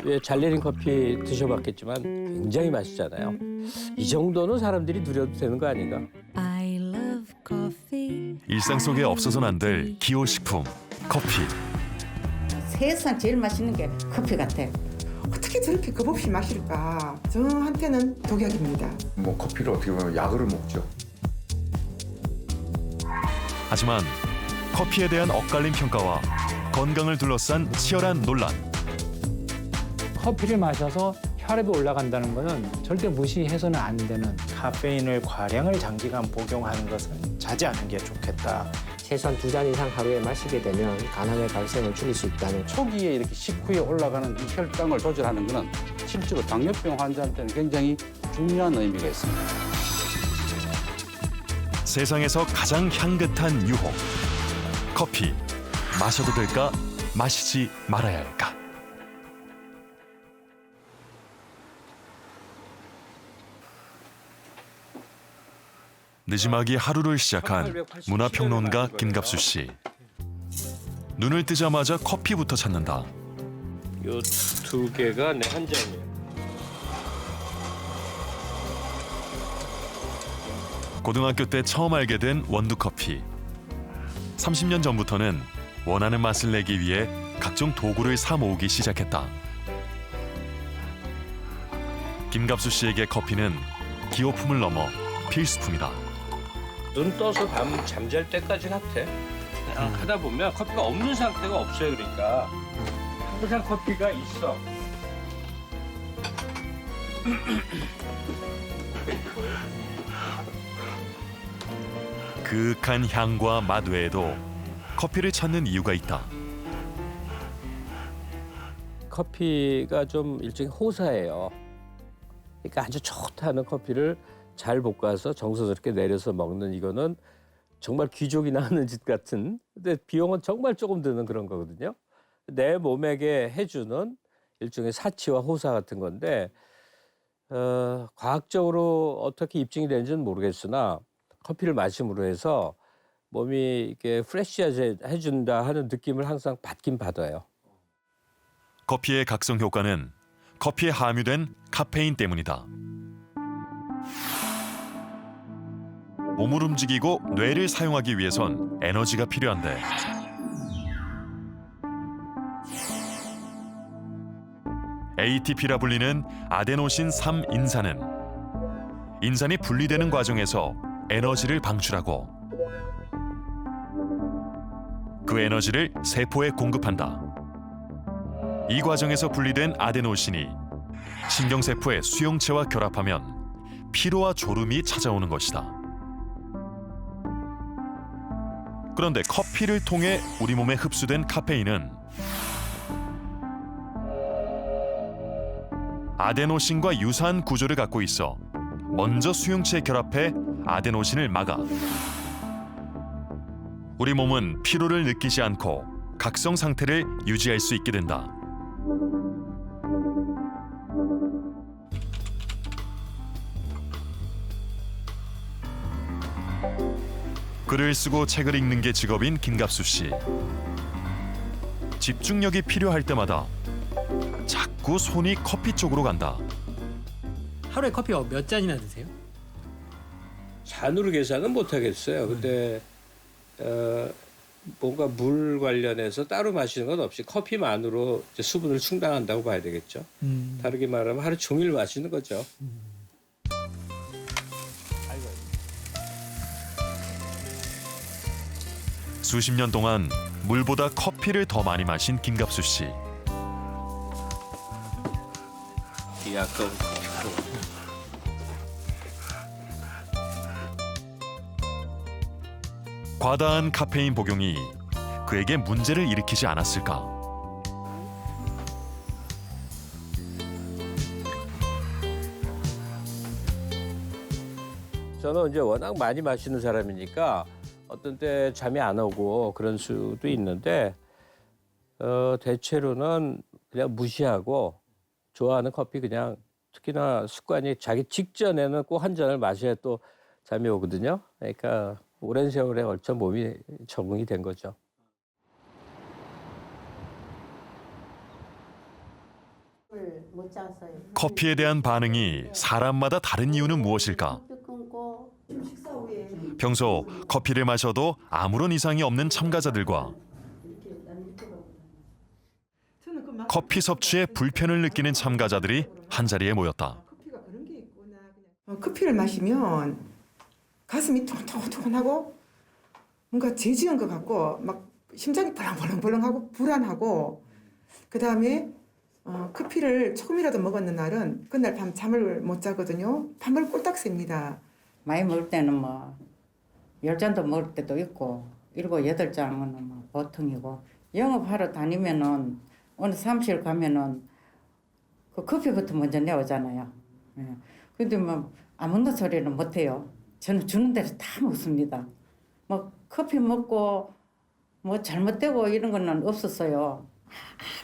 왜 잘 내린 커피 드셔봤겠지만 굉장히 맛있잖아요. 이 정도는 사람들이 누려도 되는 거 아닌가? I love coffee. 일상 속에 없어서는 안 될 기호식품 커피. 세상 제일 맛있는 게 커피 같아. 어떻게 저렇게 겁없이 마실까? 저한테는 독약입니다. 뭐 커피를 어떻게 보면 약으로 먹죠. 하지만 커피에 대한 엇갈린 평가와 건강을 둘러싼 치열한 논란. 커피를 마셔서 혈압이 올라간다는 것은 절대 무시해서는 안 되는. 카페인을 과량을 장기간 복용하는 것은 자제하는 게 좋겠다. 최소한 2잔 이상 하루에 마시게 되면 간암의 발생을 줄일 수 있다는. 초기에 이렇게 식후에 올라가는 이 혈당을 조절하는 것은 실제로 당뇨병 환자한테는 굉장히 중요한 의미가 있습니다. 세상에서 가장 향긋한 유혹. 커피. 마셔도 될까? 마시지 말아야 할까? 느지막이 하루를 시작한 문화평론가 김갑수 씨. 눈을 뜨자마자 커피부터 찾는다. 요 두 개가 내 한 잔이에요. 고등학교 때 처음 알게 된 원두커피. 30년 전부터는 원하는 맛을 내기 위해 각종 도구를 사 모으기 시작했다. 김갑수 씨에게 커피는 기호품을 넘어 필수품이다. 눈 떠서 밤 잠잘 때까지 같아. 그냥 하다 보면 커피가 없는 상태가 없어요. 그러니까 항상 커피가 있어. 그윽한 향과 맛 외에도 커피를 찾는 이유가 있다. 커피가 좀 일종의 호사예요. 그러니까 아주 좋다는 커피를 잘 볶아서 정성스럽게 내려서 먹는 이거는 정말 귀족이나 하는 짓 같은. 근데 비용은 정말 조금 드는 그런 거거든요. 내 몸에게 해주는 일종의 사치와 호사 같은 건데 과학적으로 어떻게 입증이 되는지는 모르겠으나 커피를 마심으로 해서 몸이 이렇게 프레시해준다 하는 느낌을 항상 받긴 받아요. 커피의 각성 효과는 커피에 함유된 카페인 때문이다. 몸을 움직이고 뇌를 사용하기 위해선 에너지가 필요한데 ATP라 불리는 아데노신 3인산은 인산이 분리되는 과정에서 에너지를 방출하고 그 에너지를 세포에 공급한다. 이 과정에서 분리된 아데노신이 신경세포의 수용체와 결합하면 피로와 졸음이 찾아오는 것이다. 그런데 커피를 통해 우리 몸에 흡수된 카페인은 아데노신과 유사한 구조를 갖고 있어 먼저 수용체에 결합해 아데노신을 막아 우리 몸은 피로를 느끼지 않고 각성 상태를 유지할 수 있게 된다. 글을 쓰고 책을 읽는 게 직업인 김갑수 씨. 집중력이 필요할 때마다 자꾸 손이 커피 쪽으로 간다. 하루에 커피 몇 잔이나 드세요? 잔으로 계산은 못 하겠어요. 근데 뭔가 물 관련해서 따로 마시는 건 없이 커피만으로 이제 수분을 충당한다고 봐야 되겠죠. 다르게 말하면 하루 종일 마시는 거죠. 수십 년 동안 물보다 커피를 더 많이 마신 김갑수 씨. 약간 과다한 카페인 복용이 그에게 문제를 일으키지 않았을까? 저는 이제 워낙 많이 마시는 사람이니까 어떤 때 잠이 안 오고 그런 수도 있는데 대체로는 그냥 무시하고 좋아하는 커피 그냥 특히나 습관이 자기 직전에는 꼭 한 잔을 마셔야 또 잠이 오거든요. 그러니까 오랜 세월에 걸쳐 몸이 적응이 된 거죠. 커피에 대한 반응이 사람마다 다른 이유는 무엇일까? 평소 커피를 마셔도 아무런 이상이 없는 참가자들과 커피 섭취에 불편을 느끼는 참가자들이 한자리에 모였다. 커피를 마시면 가슴이 퉁퉁퉁하고 뭔가 재지은 것 같고 막 심장이 벌렁벌렁벌렁하고 불안하고 그다음에 커피를 조금이라도 먹었는 날은 그날 밤 잠을 못 자거든요. 밤을 꼴딱 셉니다. 많이 먹을 때는 뭐 10잔도 먹을 때도 있고 7, 8잔은 뭐 보통이고 영업하러 다니면은 어느 사무실 가면은 그 커피부터 먼저 내오잖아요. 예. 근데 뭐 아무런 소리는 못 해요. 저는 주는 대로 다 먹습니다. 뭐 커피 먹고 뭐 잘못되고 이런 거는 없었어요.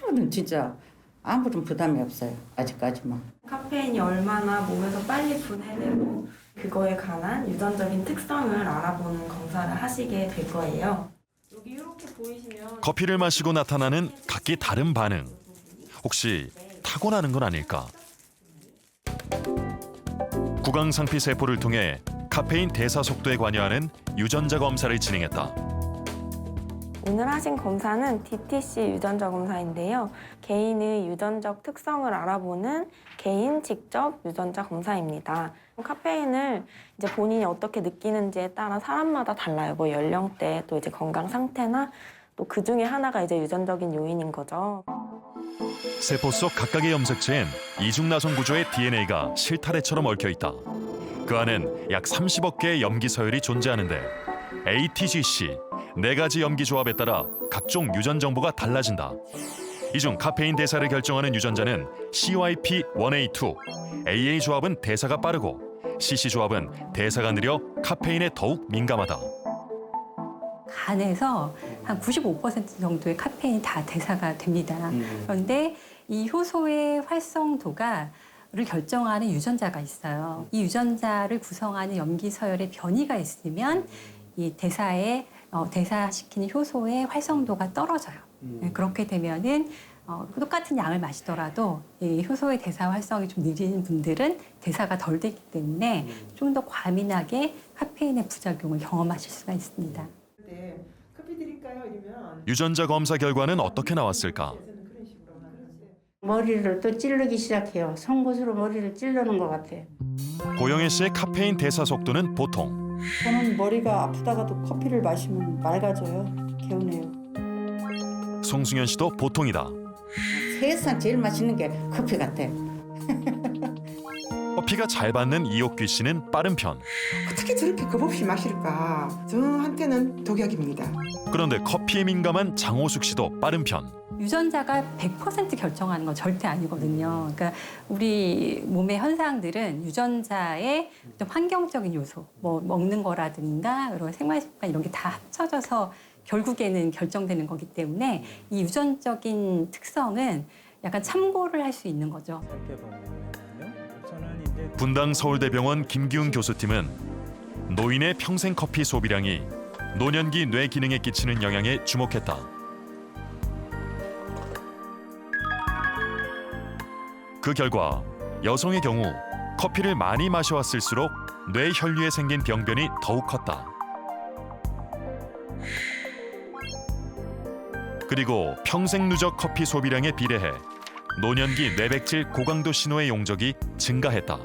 아무런 진짜 아무런 부담이 없어요. 아직까지만. 카페인이 얼마나 몸에서 빨리 분해되고 그거에 관한 유전적인 특성을 알아보는 검사를 하시게 될 거예요. 여기 이렇게 보이시면 커피를 마시고 나타나는 각기 다른 반응. 혹시 타고나는 건 아닐까? 구강상피 세포를 통해 카페인 대사 속도에 관여하는 유전자 검사를 진행했다. 오늘 하신 검사는 DTC 유전자 검사인데요. 개인의 유전적 특성을 알아보는 개인 직접 유전자 검사입니다. 카페인을 이제 본인이 어떻게 느끼는지에 따라 사람마다 달라요. 뭐 연령대, 또 이제 건강 상태나 또 그 중에 하나가 이제 유전적인 요인인 거죠. 세포 속 각각의 염색체엔 이중나선 구조의 DNA가 실타래처럼 얽혀 있다. 그 안엔 약 30억 개의 염기 서열이 존재하는데 ATGC, 4가지 염기 조합에 따라 각종 유전 정보가 달라진다. 이 중 카페인 대사를 결정하는 유전자는 CYP1A2, AA 조합은 대사가 빠르고 CC 조합은 대사가 느려 카페인에 더욱 민감하다. 간에서 한 95% 정도의 카페인이 다 대사가 됩니다. 그런데 이 효소의 활성도가 를 결정하는 유전자가 있어요. 이 유전자를 구성하는 염기 서열의 변이가 있으면 이 대사시키는 효소의 활성도가 떨어져요. 그렇게 되면은 똑같은 양을 마시더라도 이 효소의 대사 활성이 좀 느린 분들은 대사가 덜 되기 때문에 좀 더 과민하게 카페인의 부작용을 경험하실 수가 있습니다. 커피 드릴까요? 이러면 유전자 검사 결과는 어떻게 나왔을까? 머리를 또 찌르기 시작해요. 송곳으로 머리를 찌르는 것 같아. 고영애 씨의 카페인 대사 속도는 보통. 저는 머리가 아프다가도 커피를 마시면 맑아져요. 개운해요. 송승현 씨도 보통이다. 세상 제일 맛있는 게 커피 같아. 커피가 잘 받는 이옥규 씨는 빠른 편. 어떻게 저렇게 겁없이 마실까? 저한테는 독약입니다. 그런데 커피에 민감한 장호숙 씨도 빠른 편. 유전자가 100% 결정하는 건 절대 아니거든요. 그러니까 우리 몸의 현상들은 유전자의 좀 환경적인 요소, 뭐 먹는 거라든가 그리고 생활 습관 이런 게 다 합쳐져서 결국에는 결정되는 거기 때문에 이 유전적인 특성은 약간 참고를 할 수 있는 거죠. 분당 서울대병원 김기웅 교수팀은 노인의 평생 커피 소비량이 노년기 뇌 기능에 끼치는 영향에 주목했다. 그 결과 여성의 경우 커피를 많이 마셔왔을수록 뇌 혈류에 생긴 병변이 더욱 컸다. 그리고 평생 누적 커피 소비량에 비례해 노년기 뇌백질 고강도 신호의 용적이 증가했다.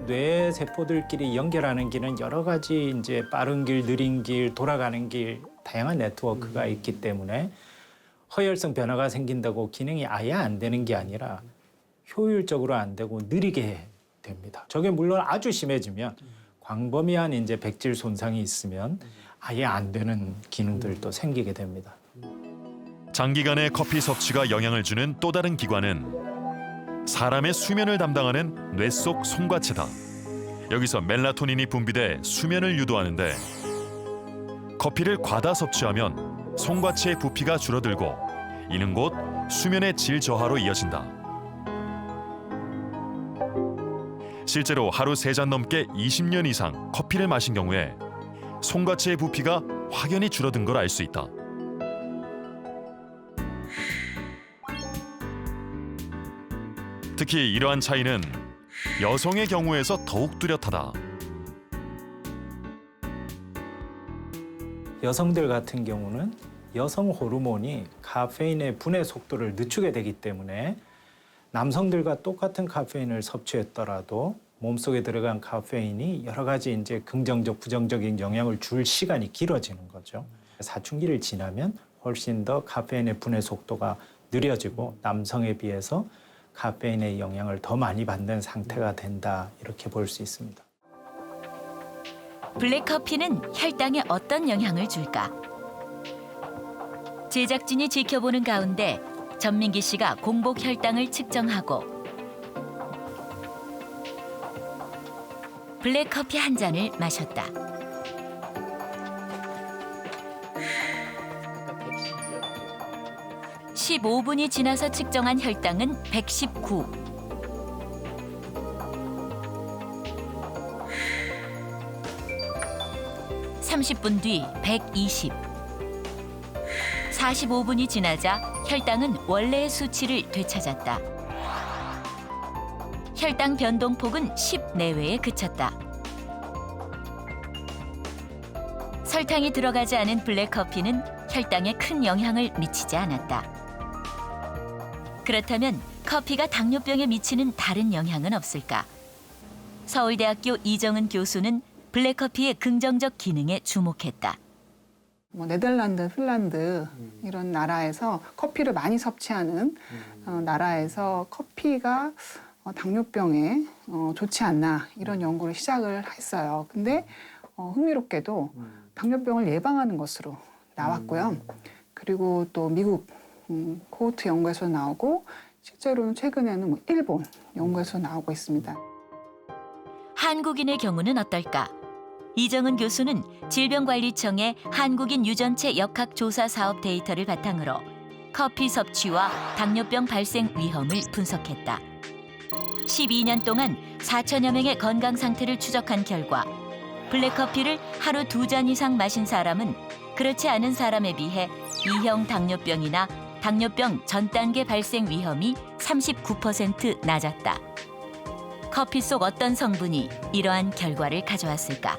뇌 세포들끼리 연결하는 길은 여러 가지 이제 빠른 길, 느린 길, 돌아가는 길 다양한 네트워크가 있기 때문에 허혈성 변화가 생긴다고 기능이 아예 안 되는 게 아니라 효율적으로 안 되고 느리게 됩니다. 저게 물론 아주 심해지면 광범위한 이제 백질 손상이 있으면 아예 안 되는 기능들도 생기게 됩니다. 장기간의 커피 섭취가 영향을 주는 또 다른 기관은 사람의 수면을 담당하는 뇌 속 송과체다. 여기서 멜라토닌이 분비돼 수면을 유도하는데 커피를 과다 섭취하면 송과체의 부피가 줄어들고 이는 곧 수면의 질 저하로 이어진다. 실제로 하루 3잔 넘게 20년 이상 커피를 마신 경우에 송과체의 부피가 확연히 줄어든 걸 알 수 있다. 특히 이러한 차이는 여성의 경우에서 더욱 뚜렷하다. 여성들 같은 경우는 여성 호르몬이 카페인의 분해 속도를 늦추게 되기 때문에 남성들과 똑같은 카페인을 섭취했더라도 몸속에 들어간 카페인이 여러 가지 이제 긍정적, 부정적인 영향을 줄 시간이 길어지는 거죠. 사춘기를 지나면 훨씬 더 카페인의 분해 속도가 느려지고 남성에 비해서 카페인의 영향을 더 많이 받는 상태가 된다, 이렇게 볼 수 있습니다. 블랙커피는 혈당에 어떤 영향을 줄까? 제작진이 지켜보는 가운데 전민기 씨가 공복 혈당을 측정하고 블랙커피 한 잔을 마셨다. (15분이) 지나서 측정한 혈당은 119. (30분) 뒤 120. 45분이 지나자 혈당은 원래의 수치를 되찾았다. 혈당 변동폭은 10 내외에 그쳤다. 설탕이 들어가지 않은 블랙커피는 혈당에 큰 영향을 미치지 않았다. 그렇다면 커피가 당뇨병에 미치는 다른 영향은 없을까? 서울대학교 이정은 교수는 블랙커피의 긍정적 기능에 주목했다. 네덜란드, 핀란드 이런 나라에서 커피를 많이 섭취하는 나라에서 커피가 당뇨병에 좋지 않나 이런 연구를 시작을 했어요. 근데 흥미롭게도 당뇨병을 예방하는 것으로 나왔고요. 그리고 또 미국 코호트 연구에서 나오고 실제로는 최근에는 일본 연구에서 나오고 있습니다. 한국인의 경우는 어떨까? 이정은 교수는 질병관리청의 한국인 유전체 역학조사 사업 데이터를 바탕으로 커피 섭취와 당뇨병 발생 위험을 분석했다. 12년 동안 4천여 명의 건강 상태를 추적한 결과 블랙커피를 하루 2잔 이상 마신 사람은 그렇지 않은 사람에 비해 2형 당뇨병이나 당뇨병 전 단계 발생 위험이 39% 낮았다. 커피 속 어떤 성분이 이러한 결과를 가져왔을까?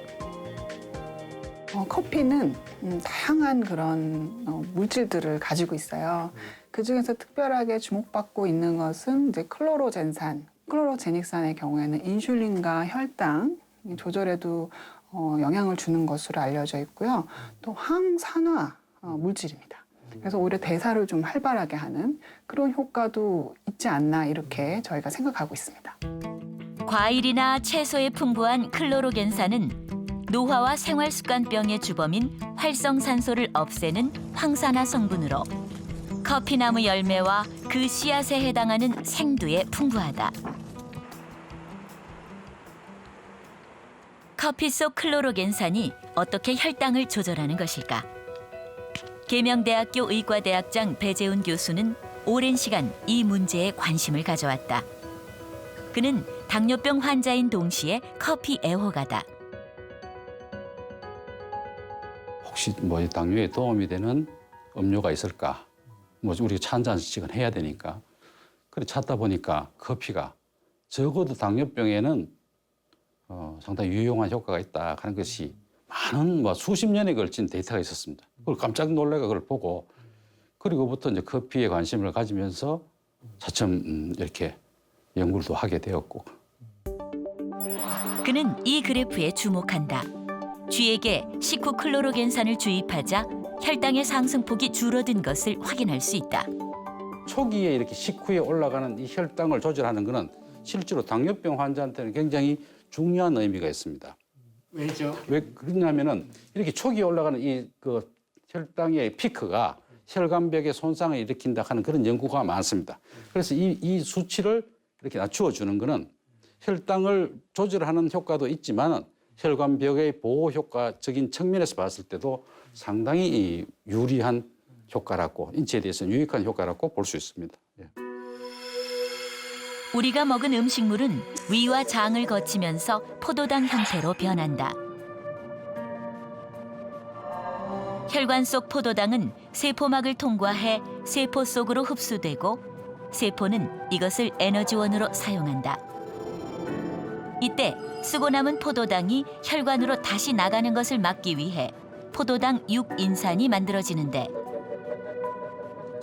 커피는 다양한 그런 물질들을 가지고 있어요. 그중에서 특별하게 주목받고 있는 것은 이제 클로로젠산, 클로로제닉산의 경우에는 인슐린과 혈당 조절에도 영향을 주는 것으로 알려져 있고요. 또 항산화 물질입니다. 그래서 오히려 대사를 좀 활발하게 하는 그런 효과도 있지 않나 이렇게 저희가 생각하고 있습니다. 과일이나 채소에 풍부한 클로로겐산은 노화와 생활습관병의 주범인 활성산소를 없애는 황산화 성분으로 커피나무 열매와 그 씨앗에 해당하는 생두에 풍부하다. 커피 속 클로로겐산이 어떻게 혈당을 조절하는 것일까? 계명대학교 의과대학장 배재훈 교수는 오랜 시간 이 문제에 관심을 가져왔다. 그는 당뇨병 환자인 동시에 커피 애호가다. 혹시 당뇨에 도움이 되는 음료가 있을까? 우리 차 한 잔씩은 해야 되니까. 그래 찾다 보니까 커피가 적어도 당뇨병에는 상당히 유용한 효과가 있다 하는 것이 많은 수십 년에 걸친 데이터가 있었습니다. 그걸 깜짝 놀래가 그걸 보고 그리고부터 이제 커피에 관심을 가지면서 차츰 이렇게 연구도 하게 되었고. 그는 이 그래프에 주목한다. 쥐에게 식후 클로로겐산을 주입하자 혈당의 상승폭이 줄어든 것을 확인할 수 있다. 초기에 이렇게 식후에 올라가는 이 혈당을 조절하는 것은 실제로 당뇨병 환자한테는 굉장히 중요한 의미가 있습니다. 왜죠? 왜 그러냐면은 이렇게 초기에 올라가는 이 혈당의 피크가 혈관벽에 손상을 일으킨다 하는 그런 연구가 많습니다. 그래서 이 수치를 이렇게 낮추어 주는 것은 혈당을 조절하는 효과도 있지만 혈관벽의 보호 효과적인 측면에서 봤을 때도 상당히 유리한 효과라고, 인체에 대해서는 유익한 효과라고 볼 수 있습니다. 예. 우리가 먹은 음식물은 위와 장을 거치면서 포도당 형태로 변한다. 혈관 속 포도당은 세포막을 통과해 세포 속으로 흡수되고 세포는 이것을 에너지원으로 사용한다. 이때 쓰고 남은 포도당이 혈관으로 다시 나가는 것을 막기 위해 포도당 6인산이 만들어지는데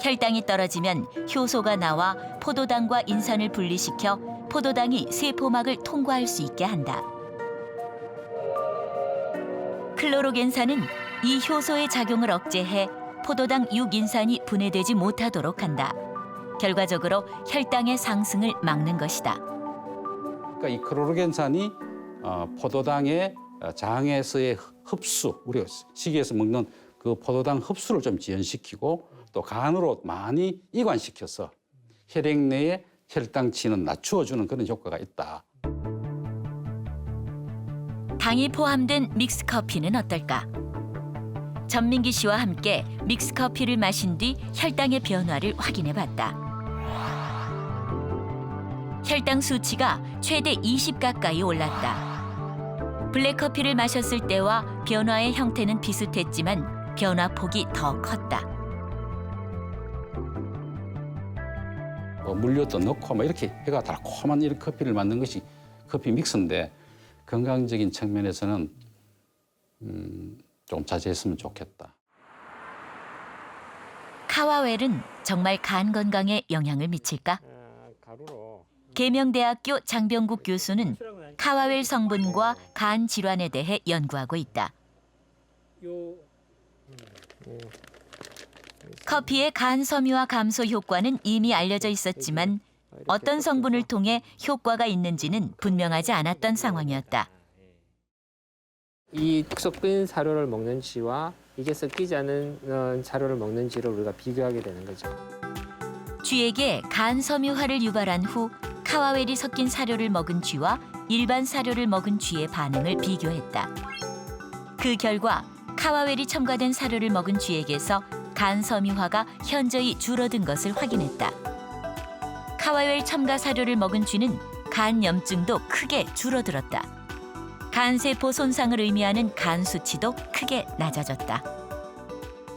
혈당이 떨어지면 효소가 나와 포도당과 인산을 분리시켜 포도당이 세포막을 통과할 수 있게 한다. 클로로겐산은 이 효소의 작용을 억제해 포도당 6인산이 분해되지 못하도록 한다. 결과적으로 혈당의 상승을 막는 것이다. 그러니까 이 클로로겐산이 포도당의 장에서의 흡수, 우리가 식이에서 먹는 그 포도당 흡수를 좀 지연시키고 또 간으로 많이 이관시켜서 혈액 내의 혈당치는 낮추어주는 그런 효과가 있다. 당이 포함된 믹스커피는 어떨까? 전민기 씨와 함께 믹스커피를 마신 뒤 혈당의 변화를 확인해봤다. 혈당 수치가 최대 20 가까이 올랐다. 블랙커피를 마셨을 때와 변화의 형태는 비슷했지만 변화폭이 더 컸다. 물엿도 넣고 막 이렇게 해가 달콤한 이런 커피를 만든 것이 커피 믹스인데 건강적인 측면에서는 좀 자제했으면 좋겠다. 카와웰은 정말 간 건강에 영향을 미칠까? 계명대학교 장병국 교수는 카와웰 성분과 간 질환에 대해 연구하고 있다. 커피의 간 섬유화 감소 효과는 이미 알려져 있었지만 어떤 성분을 통해 효과가 있는지는 분명하지 않았던 상황이었다. 이 섞인 사료를 먹는지와 이게 섞이지 않은 사료를 먹는지를 우리가 비교하게 되는 거죠. 쥐에게 간 섬유화를 유발한 후 카와웰이 섞인 사료를 먹은 쥐와 일반 사료를 먹은 쥐의 반응을 비교했다. 그 결과 카와웰이 첨가된 사료를 먹은 쥐에게서 간 섬유화가 현저히 줄어든 것을 확인했다. 카와웰 첨가 사료를 먹은 쥐는 간 염증도 크게 줄어들었다. 간세포 손상을 의미하는 간 수치도 크게 낮아졌다.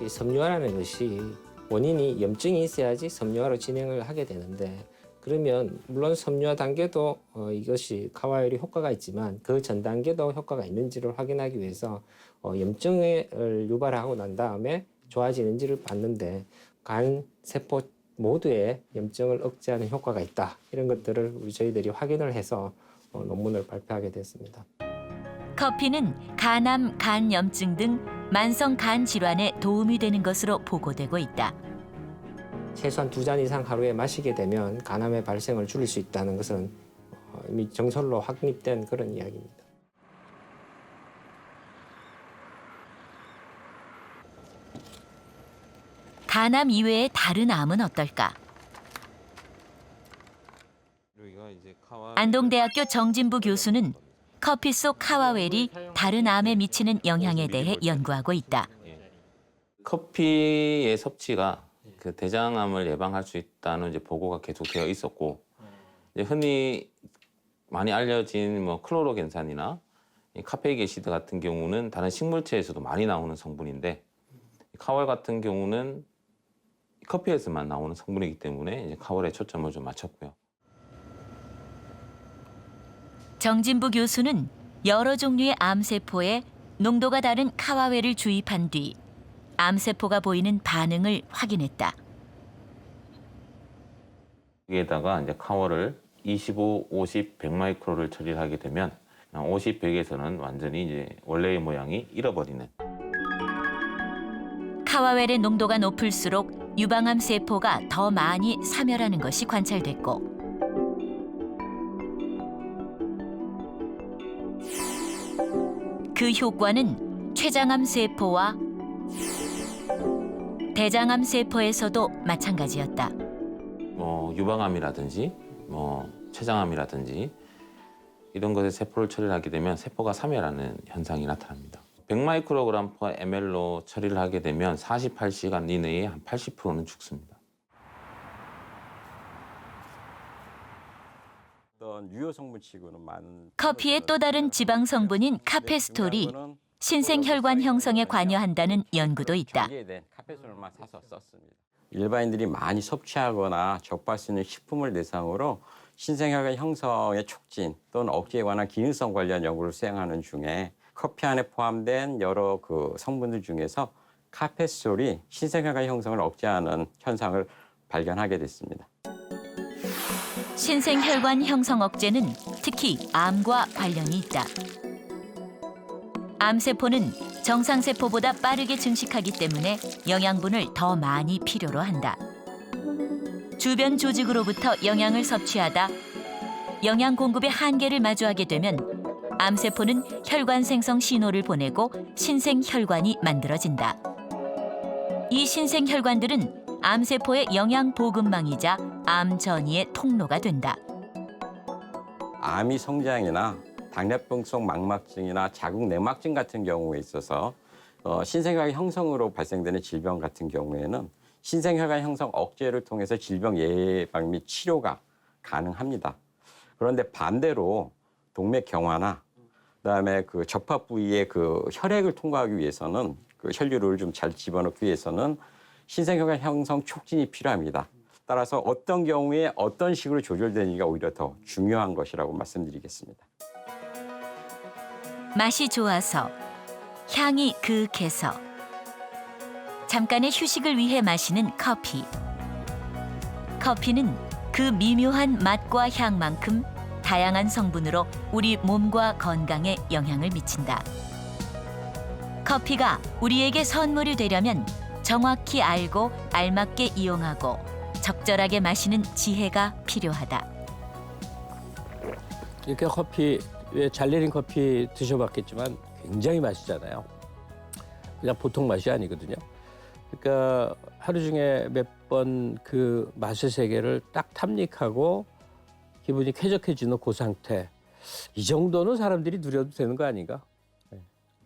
이 섬유화라는 것이 원인이 염증이 있어야지 섬유화로 진행을 하게 되는데 그러면 물론 섬유화 단계도 이것이 카와웰이 효과가 있지만 그 전 단계도 효과가 있는지를 확인하기 위해서 염증을 유발하고 난 다음에 좋아지는지를 봤는데 간 세포 모두에 염증을 억제하는 효과가 있다. 이런 것들을 저희들이 확인을 해서 논문을 발표하게 됐습니다. 커피는 간암, 간염증 등 만성 간 질환에 도움이 되는 것으로 보고되고 있다. 최소한 2잔 이상 하루에 마시게 되면 간암의 발생을 줄일 수 있다는 것은 이미 정설로 확립된 그런 이야기입니다. 간암 이외의 다른 암은 어떨까? 안동대학교 정진부 교수는 커피 속 카와웰이 다른 암에 미치는 영향에 대해 연구하고 있다. 커피의 섭취가 그 대장암을 예방할 수 있다는 이제 보고가 계속되어 있었고 이제 흔히 많이 알려진 뭐 클로로겐산이나 카페이게시드 같은 경우는 다른 식물체에서도 많이 나오는 성분인데 카와웰 같은 경우는 커피에서만 나오는 성분이기 때문에 이제 카와웰에 초점을 좀 맞췄고요. 정진부 교수는 여러 종류의 암세포에 농도가 다른 카와웰을 주입한 뒤 암세포가 보이는 반응을 확인했다. 여기에다가 이제 카와웰을 25, 50, 100 마이크로를 처리를 하게 되면 50, 100에서는 완전히 이제 원래의 모양이 잃어버리는. 카와웰의 농도가 높을수록 유방암 세포가 더 많이 사멸하는 것이 관찰됐고 그 효과는 췌장암 세포와 대장암 세포에서도 마찬가지였다. 유방암이라든지 췌장암이라든지 이런 것에 세포를 처리를 하게 되면 세포가 사멸하는 현상이 나타납니다. 100마이크로그램 per ml로 처리를 하게 되면 48시간 이내에 한 80%는 죽습니다. 유효 성분치고는 많은 커피의 또 다른 지방 성분인 카페스톨이 신생혈관 형성에 관여한다는 연구도 있다. 전개된 카페솔만 사서 썼습니다. 일반인들이 많이 섭취하거나 접할 수 있는 식품을 대상으로 신생혈관 형성의 촉진 또는 억제에 관한 기능성 관련 연구를 수행하는 중에 커피 안에 포함된 여러 그 성분들 중에서 카페솔이 신생혈관 형성을 억제하는 현상을 발견하게 됐습니다. 신생혈관 형성 억제는 특히 암과 관련이 있다. 암세포는 정상세포보다 빠르게 증식하기 때문에 영양분을 더 많이 필요로 한다. 주변 조직으로부터 영양을 섭취하다 영양 공급의 한계를 마주하게 되면 암세포는 혈관 생성 신호를 보내고 신생혈관이 만들어진다. 이 신생혈관들은 암세포의 영양 보급망이자 암 전이의 통로가 된다. 암이 성장이나 당뇨병성 망막증이나 자궁 내막증 같은 경우에 있어서 신생혈관 형성으로 발생되는 질병 같은 경우에는 신생혈관 형성 억제를 통해서 질병 예방 및 치료가 가능합니다. 그런데 반대로 동맥 경화나 그다음에 그 접합 부위의 그 혈액을 통과하기 위해서는 그 혈류를 좀 잘 집어넣기 위해서는 신생혈관 형성 촉진이 필요합니다. 따라서 어떤 경우에 어떤 식으로 조절되는지가 오히려 더 중요한 것이라고 말씀드리겠습니다. 맛이 좋아서, 향이 그윽해서, 잠깐의 휴식을 위해 마시는 커피. 커피는 그 미묘한 맛과 향만큼 다양한 성분으로 우리 몸과 건강에 영향을 미친다. 커피가 우리에게 선물이 되려면 정확히 알고 알맞게 이용하고 적절하게 마시는 지혜가 필요하다. 이렇게 커피, 잘 내린 커피 드셔봤겠지만 굉장히 맛있잖아요. 그냥 보통 맛이 아니거든요. 그러니까 하루 중에 몇 번 그 맛의 세계를 딱 탐닉하고 기분이 쾌적해지는 그 상태. 이 정도는 사람들이 누려도 되는 거 아닌가?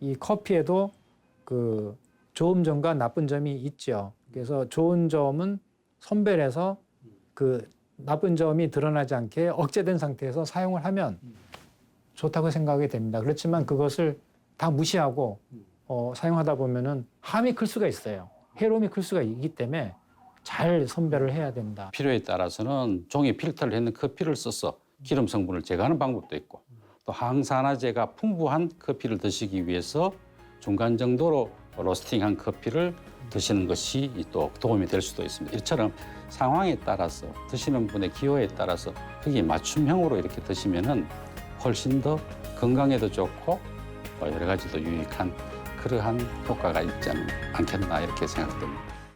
이 커피에도 그 좋은 점과 나쁜 점이 있죠. 그래서 좋은 점은 선별해서 그 나쁜 점이 드러나지 않게 억제된 상태에서 사용을 하면 좋다고 생각이 됩니다. 그렇지만 그것을 다 무시하고 사용하다 보면은 함이 클 수가 있어요. 해로움이 클 수가 있기 때문에 잘 선별을 해야 된다. 필요에 따라서는 종이 필터를 했는 커피를 써서 기름 성분을 제거하는 방법도 있고 또 항산화제가 풍부한 커피를 드시기 위해서 중간 정도로 로스팅한 커피를 드시는 것이 또 도움이 될 수도 있습니다. 이처럼 상황에 따라서 드시는 분의 기호에 따라서 거기에 맞춤형으로 이렇게 드시면은 훨씬 더 건강에도 좋고 여러 가지도 유익한 그러한 효과가 있지 않겠나 이렇게 생각됩니다.